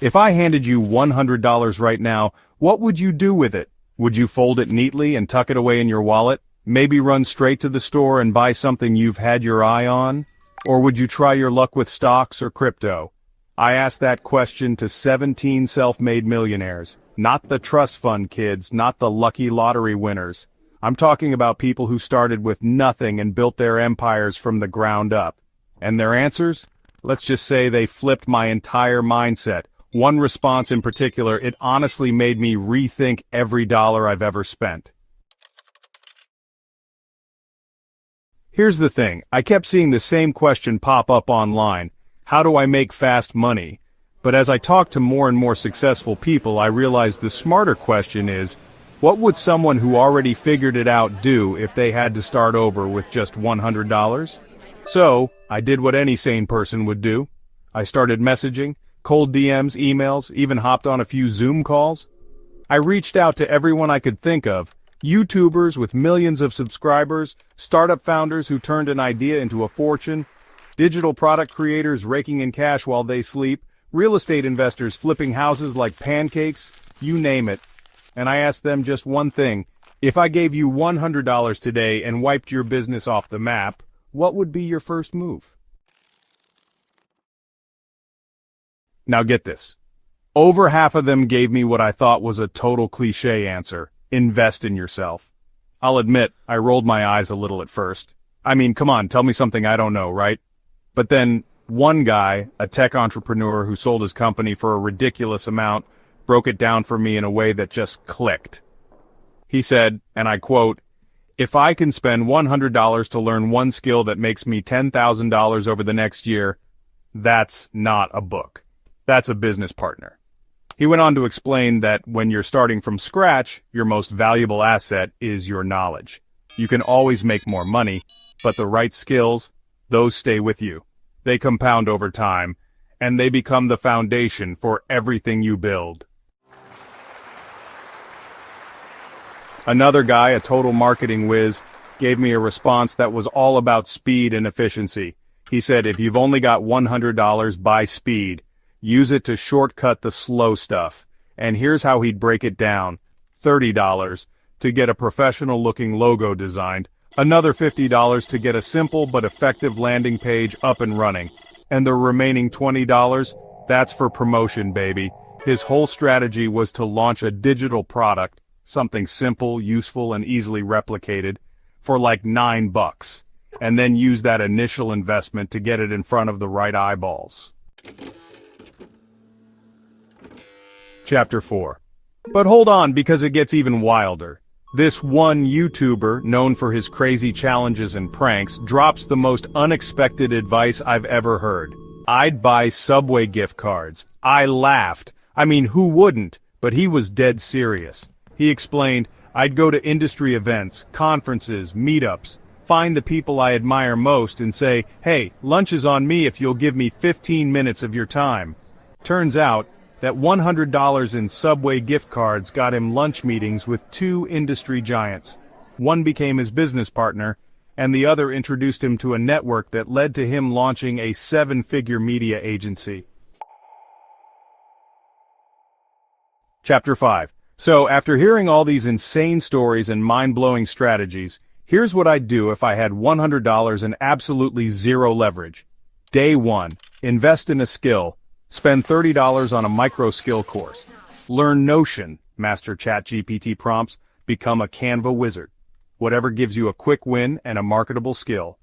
If I handed you $100 right now, what would you do with it? Would you fold it neatly and tuck it away in your wallet? Maybe run straight to the store and buy something you've had your eye on? Or would you try your luck with stocks or crypto? I asked that question to 17 self-made millionaires. Not the trust fund kids, not the lucky lottery winners. I'm talking about people who started with nothing and built their empires from the ground up. And their answers? Let's just say they flipped my entire mindset. One response in particular, it honestly made me rethink every dollar I've ever spent. Here's the thing, I kept seeing the same question pop up online. How do I make fast money? But as I talked to more and more successful people, I realized the smarter question is, what would someone who already figured it out do if they had to start over with just $100? So, I did what any sane person would do. I started messaging, cold DMs, emails, even hopped on a few Zoom calls. I reached out to everyone I could think of, YouTubers with millions of subscribers, startup founders who turned an idea into a fortune, digital product creators raking in cash while they sleep, real estate investors flipping houses like pancakes, you name it. And I asked them just one thing, if I gave you $100 today and wiped your business off the map, what would be your first move? Now get this. Over half of them gave me what I thought was a total cliché answer. Invest in yourself. I'll admit, I rolled my eyes a little at first. I mean, come on, tell me something I don't know, right? But then, one guy, a tech entrepreneur who sold his company for a ridiculous amount, broke it down for me in a way that just clicked. He said, and I quote, "If I can spend $100 to learn one skill that makes me $10,000 over the next year, that's not a book. That's a business partner." He went on to explain that when you're starting from scratch, your most valuable asset is your knowledge. You can always make more money, but the right skills, those stay with you. They compound over time, and they become the foundation for everything you build. Another guy, a total marketing whiz, gave me a response that was all about speed and efficiency. He said, if you've only got $100, buy speed. Use it to shortcut the slow stuff. And here's how he'd break it down. $30 to get a professional-looking logo designed. Another $50 to get a simple but effective landing page up and running. And the remaining $20, that's for promotion, baby. His whole strategy was to launch a digital product, something simple, useful, and easily replicated, for like $9, and then use that initial investment to get it in front of the right eyeballs. Chapter 4. But hold on, because it gets even wilder. This one YouTuber, known for his crazy challenges and pranks, drops the most unexpected advice I've ever heard. I'd buy Subway gift cards. I laughed. I mean, who wouldn't? But he was dead serious. He explained, I'd go to industry events, conferences, meetups, find the people I admire most and say, hey, lunch is on me if you'll give me 15 minutes of your time. Turns out, that $100 in Subway gift cards got him lunch meetings with two industry giants. One became his business partner, and the other introduced him to a network that led to him launching a 7-figure media agency. Chapter 5. So, after hearing all these insane stories and mind-blowing strategies, here's what I'd do if I had $100 and absolutely zero leverage. Day 1. Invest in a skill. Spend $30 on a micro-skill course. Learn Notion, master ChatGPT prompts, become a Canva wizard. Whatever gives you a quick win and a marketable skill.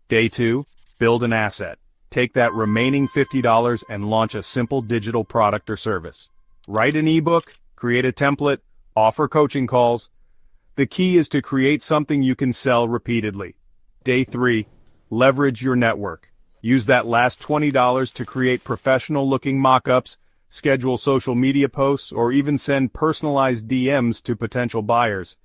Day 2, build an asset. Take that remaining $50 and launch a simple digital product or service. Write an ebook, create a template, offer coaching calls. The key is to create something you can sell repeatedly. Day 3, leverage your network. Use that last $20 to create professional-looking mock-ups, schedule social media posts, or even send personalized DMs to potential buyers.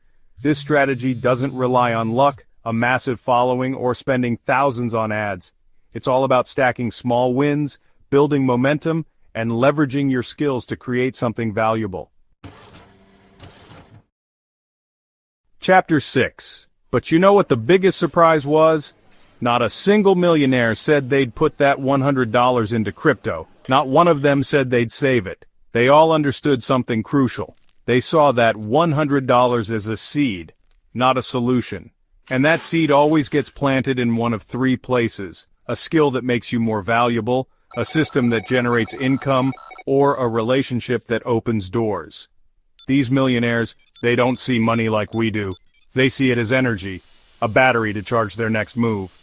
This strategy doesn't rely on luck, a massive following, or spending thousands on ads. It's all about stacking small wins, building momentum, and leveraging your skills to create something valuable. Chapter 6. But you know what the biggest surprise was? Not a single millionaire said they'd put that $100 into crypto. Not one of them said they'd save it. They all understood something crucial. They saw that $100 as a seed, not a solution. And that seed always gets planted in one of three places: a skill that makes you more valuable, a system that generates income, or a relationship that opens doors. These millionaires, they don't see money like we do. They see it as energy, a battery to charge their next move.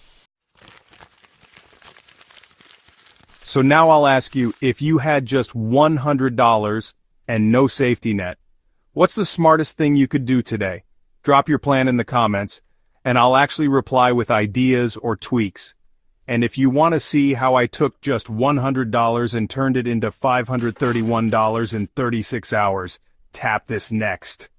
So now I'll ask you, if you had just $100 and no safety net, what's the smartest thing you could do today? Drop your plan in the comments, and I'll actually reply with ideas or tweaks. And if you want to see how I took just $100 and turned it into $531 in 36 hours, tap this next.